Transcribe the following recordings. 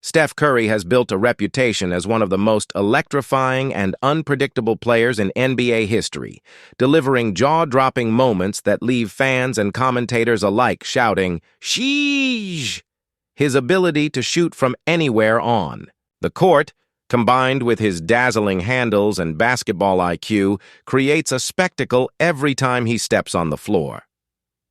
Steph Curry has built a reputation as one of the most electrifying and unpredictable players in NBA history, delivering jaw-dropping moments that leave fans and commentators alike shouting, "Sheesh!" His ability to shoot from anywhere on the court, combined with his dazzling handles and basketball IQ, creates a spectacle every time he steps on the floor.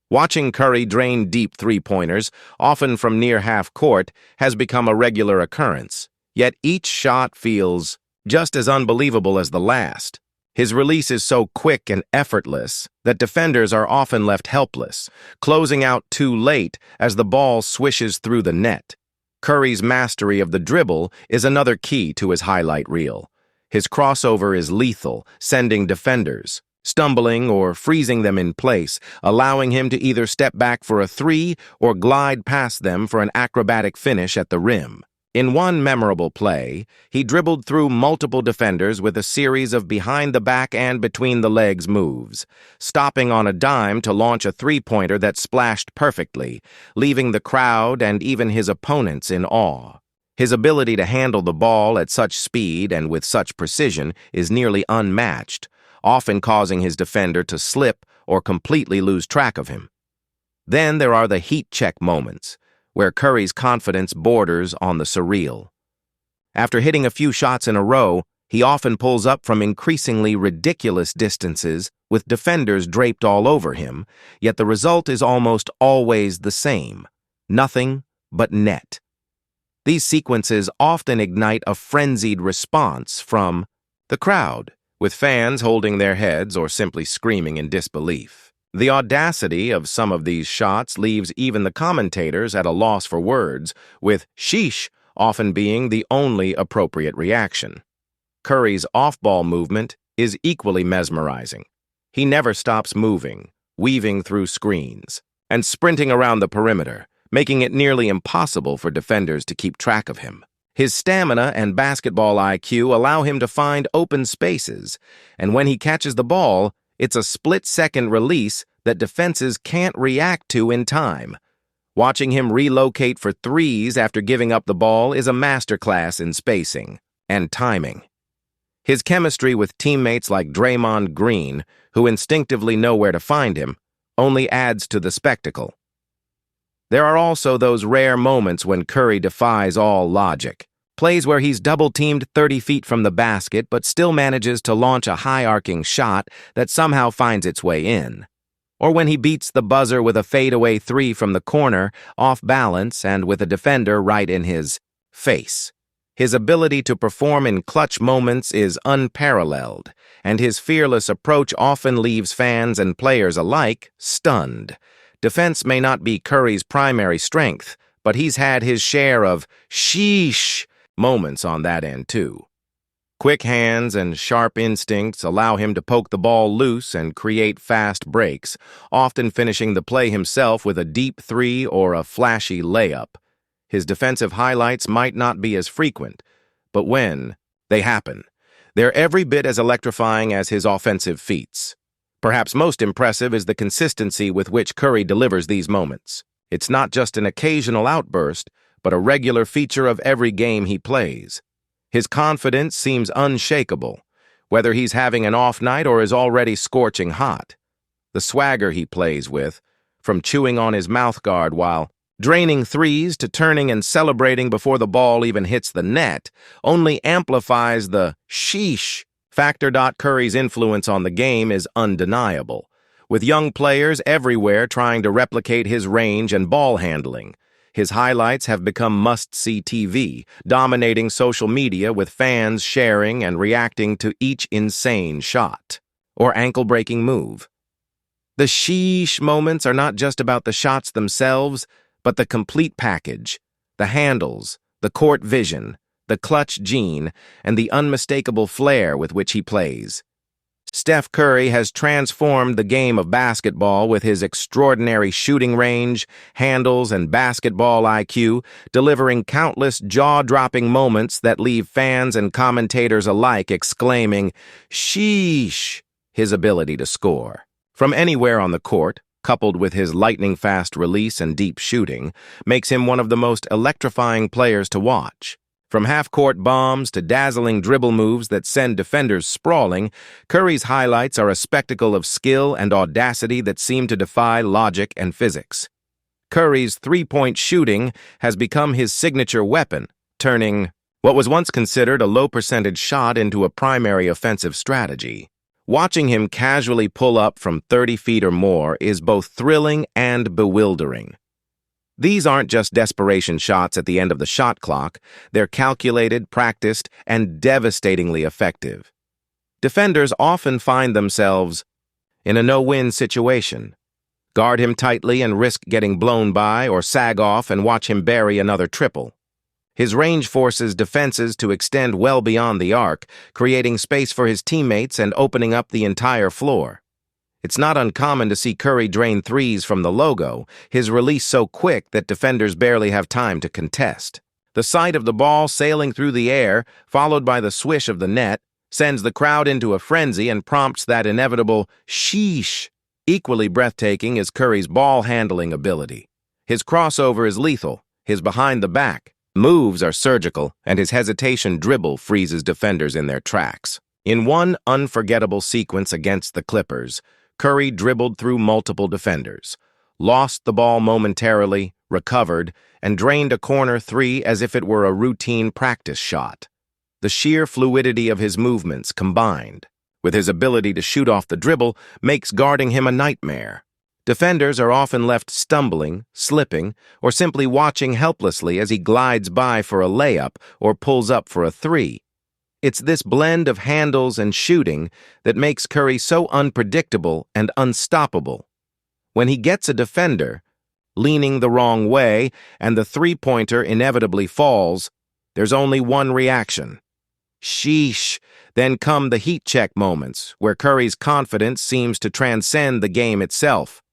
Watching Curry drain deep three-pointers, often from near half-court, has become a regular occurrence, yet each shot feels just as unbelievable as the last. His release is so quick and effortless that defenders are often left helpless, closing out too late as the ball swishes through the net. Curry's mastery of the dribble is another key to his highlight reel. His crossover is lethal, sending defenders stumbling or freezing them in place, allowing him to either step back for a three or glide past them for an acrobatic finish at the rim. In one memorable play, he dribbled through multiple defenders with a series of behind-the-back and between-the-legs moves, stopping on a dime to launch a three-pointer that splashed perfectly, leaving the crowd and even his opponents in awe. His ability to handle the ball at such speed and with such precision is nearly unmatched, often causing his defender to slip or completely lose track of him. Then there are the heat-check moments, where Curry's confidence borders on the surreal. After hitting a few shots in a row, he often pulls up from increasingly ridiculous distances with defenders draped all over him, yet the result is almost always the same: nothing but net. These sequences often ignite a frenzied response from the crowd, with fans holding their heads or simply screaming in disbelief. The audacity of some of these shots leaves even the commentators at a loss for words, with "sheesh" often being the only appropriate reaction. Curry's off-ball movement is equally mesmerizing. He never stops moving, weaving through screens, and sprinting around the perimeter, making it nearly impossible for defenders to keep track of him. His stamina and basketball IQ allow him to find open spaces, and when he catches the ball, it's a split-second release that defenses can't react to in time. Watching him relocate for threes after giving up the ball is a masterclass in spacing and timing. His chemistry with teammates like Draymond Green, who instinctively know where to find him, only adds to the spectacle. There are also those rare moments when Curry defies all logic. Plays where he's double-teamed 30 feet from the basket but still manages to launch a high-arcing shot that somehow finds its way in. Or when he beats the buzzer with a fadeaway three from the corner, off balance and with a defender right in his face. His ability to perform in clutch moments is unparalleled, and his fearless approach often leaves fans and players alike stunned. Defense may not be Curry's primary strength, but he's had his share of "sheesh" moments on that end, too. Quick hands and sharp instincts allow him to poke the ball loose and create fast breaks, often finishing the play himself with a deep three or a flashy layup. His defensive highlights might not be as frequent, but when they happen, they're every bit as electrifying as his offensive feats. Perhaps most impressive is the consistency with which Curry delivers these moments. It's not just an occasional outburst, but a regular feature of every game he plays. His confidence seems unshakable, whether he's having an off night or is already scorching hot. The swagger he plays with, from chewing on his mouthguard while draining threes to turning and celebrating before the ball even hits the net, only amplifies the "sheesh" factor. Curry's influence on the game is undeniable, with young players everywhere trying to replicate his range and ball handling. His highlights have become must-see TV, dominating social media with fans sharing and reacting to each insane shot or ankle-breaking move. The "sheesh" moments are not just about the shots themselves, but the complete package: the handles, the court vision, the clutch gene, and the unmistakable flair with which he plays. Steph Curry has transformed the game of basketball with his extraordinary shooting range, handles, and basketball IQ, delivering countless jaw-dropping moments that leave fans and commentators alike exclaiming, "Sheesh!" His ability to score from anywhere on the court, coupled with his lightning-fast release and deep shooting, makes him one of the most electrifying players to watch. From half-court bombs to dazzling dribble moves that send defenders sprawling, Curry's highlights are a spectacle of skill and audacity that seem to defy logic and physics. Curry's three-point shooting has become his signature weapon, turning what was once considered a low-percentage shot into a primary offensive strategy. Watching him casually pull up from 30 feet or more is both thrilling and bewildering. These aren't just desperation shots at the end of the shot clock, they're calculated, practiced, and devastatingly effective. Defenders often find themselves in a no-win situation. Guard him tightly and risk getting blown by, or sag off and watch him bury another triple. His range forces defenses to extend well beyond the arc, creating space for his teammates and opening up the entire floor. It's not uncommon to see Curry drain threes from the logo, his release so quick that defenders barely have time to contest. The sight of the ball sailing through the air, followed by the swish of the net, sends the crowd into a frenzy and prompts that inevitable sheesh. Equally breathtaking is Curry's ball-handling ability. His crossover is lethal, his behind-the-back moves are surgical, and his hesitation dribble freezes defenders in their tracks. In one unforgettable sequence against the Clippers, Curry dribbled through multiple defenders, lost the ball momentarily, recovered, and drained a corner three as if it were a routine practice shot. The sheer fluidity of his movements combined with his ability to shoot off the dribble makes guarding him a nightmare. Defenders are often left stumbling, slipping, or simply watching helplessly as he glides by for a layup or pulls up for a three. It's this blend of handles and shooting that makes Curry so unpredictable and unstoppable. When he gets a defender leaning the wrong way and the three-pointer inevitably falls, there's only one reaction. Sheesh. Then come the heat-check moments, where Curry's confidence seems to transcend the game itself.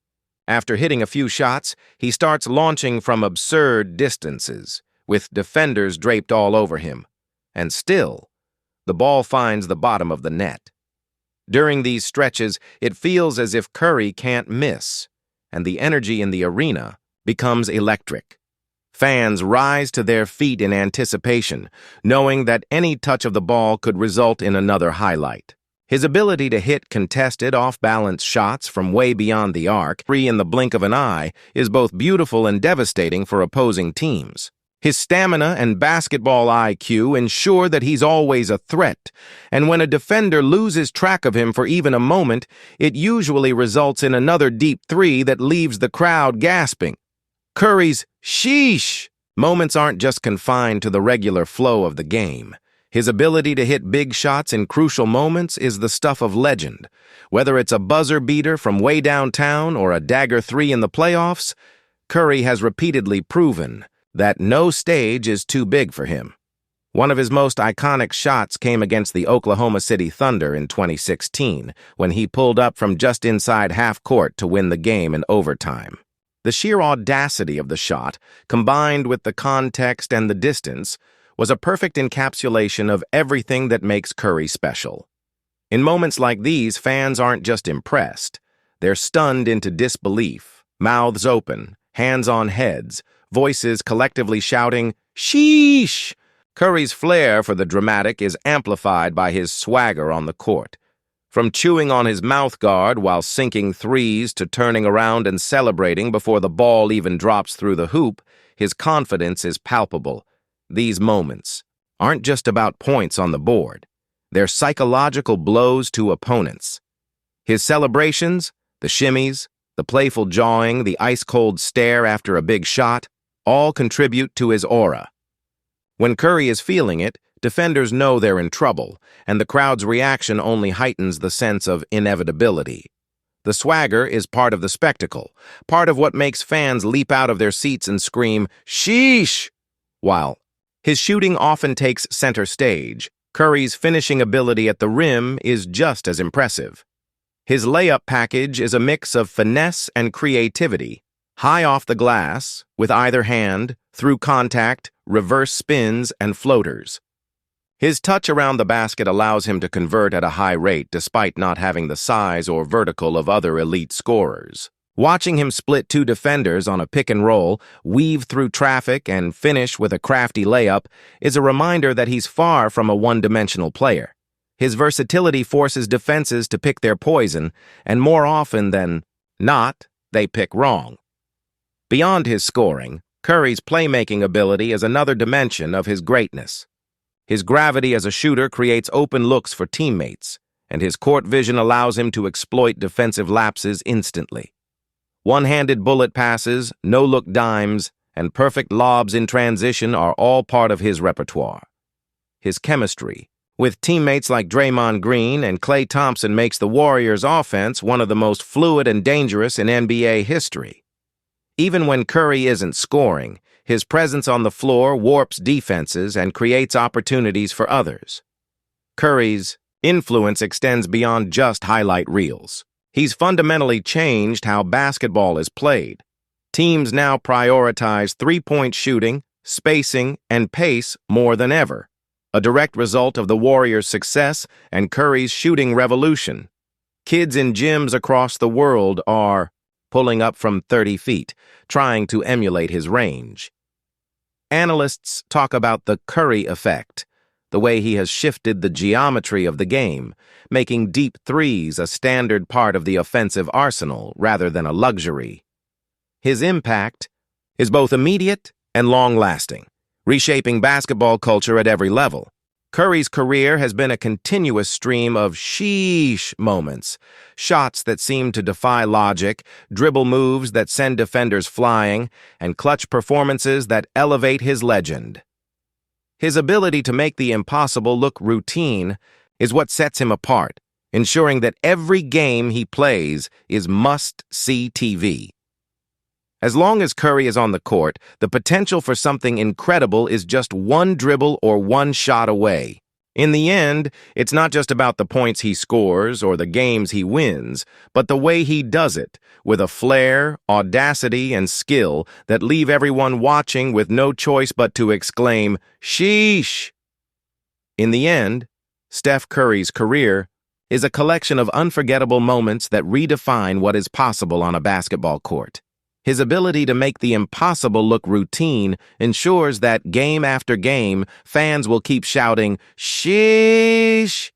After hitting a few shots, he starts launching from absurd distances, with defenders draped all over him. And still, the ball finds the bottom of the net. During these stretches, it feels as if Curry can't miss, and the energy in the arena becomes electric. Fans rise to their feet in anticipation, knowing that any touch of the ball could result in another highlight. His ability to hit contested, off-balance shots from way beyond the arc, free in the blink of an eye, is both beautiful and devastating for opposing teams. His stamina and basketball IQ ensure that he's always a threat, and when a defender loses track of him for even a moment, it usually results in another deep three that leaves the crowd gasping. Curry's sheesh moments aren't just confined to the regular flow of the game. His ability to hit big shots in crucial moments is the stuff of legend. Whether it's a buzzer beater from way downtown or a dagger three in the playoffs, Curry has repeatedly proven that no stage is too big for him. One of his most iconic shots came against the Oklahoma City Thunder in 2016, when he pulled up from just inside half court to win the game in overtime. The sheer audacity of the shot, combined with the context and the distance, was a perfect encapsulation of everything that makes Curry special. In moments like these, fans aren't just impressed. They're stunned into disbelief, mouths open, hands on heads, voices collectively shouting, "Sheesh!" Curry's flair for the dramatic is amplified by his swagger on the court. From chewing on his mouth guard while sinking threes to turning around and celebrating before the ball even drops through the hoop, his confidence is palpable. These moments aren't just about points on the board. They're psychological blows to opponents. His celebrations, the shimmies, the playful jawing, the ice-cold stare after a big shot, all contribute to his aura. When Curry is feeling it, defenders know they're in trouble, and the crowd's reaction only heightens the sense of inevitability. The swagger is part of the spectacle, part of what makes fans leap out of their seats and scream, "Sheesh!" While his shooting often takes center stage, Curry's finishing ability at the rim is just as impressive. His layup package is a mix of finesse and creativity, high off the glass, with either hand, through contact, reverse spins, and floaters. His touch around the basket allows him to convert at a high rate despite not having the size or vertical of other elite scorers. Watching him split two defenders on a pick and roll, weave through traffic, and finish with a crafty layup is a reminder that he's far from a one-dimensional player. His versatility forces defenses to pick their poison, and more often than not, they pick wrong. Beyond his scoring, Curry's playmaking ability is another dimension of his greatness. His gravity as a shooter creates open looks for teammates, and his court vision allows him to exploit defensive lapses instantly. One-handed bullet passes, no-look dimes, and perfect lobs in transition are all part of his repertoire. His chemistry with teammates like Draymond Green and Klay Thompson makes the Warriors' offense one of the most fluid and dangerous in NBA history. Even when Curry isn't scoring, his presence on the floor warps defenses and creates opportunities for others. Curry's influence extends beyond just highlight reels. He's fundamentally changed how basketball is played. Teams now prioritize three-point shooting, spacing, and pace more than ever, a direct result of the Warriors' success and Curry's shooting revolution. Kids in gyms across the world are pulling up from 30 feet, trying to emulate his range. Analysts talk about the Curry effect, the way he has shifted the geometry of the game, making deep threes a standard part of the offensive arsenal rather than a luxury. His impact is both immediate and long-lasting, reshaping basketball culture at every level. Curry's career has been a continuous stream of SHEEESH moments, shots that seem to defy logic, dribble moves that send defenders flying, and clutch performances that elevate his legend. His ability to make the impossible look routine is what sets him apart, ensuring that every game he plays is must-see TV. As long as Curry is on the court, the potential for something incredible is just one dribble or one shot away. In the end, it's not just about the points he scores or the games he wins, but the way he does it, with a flair, audacity, and skill that leave everyone watching with no choice but to exclaim, "Sheesh!" In the end, Steph Curry's career is a collection of unforgettable moments that redefine what is possible on a basketball court. His ability to make the impossible look routine ensures that game after game, fans will keep shouting, "Sheesh!"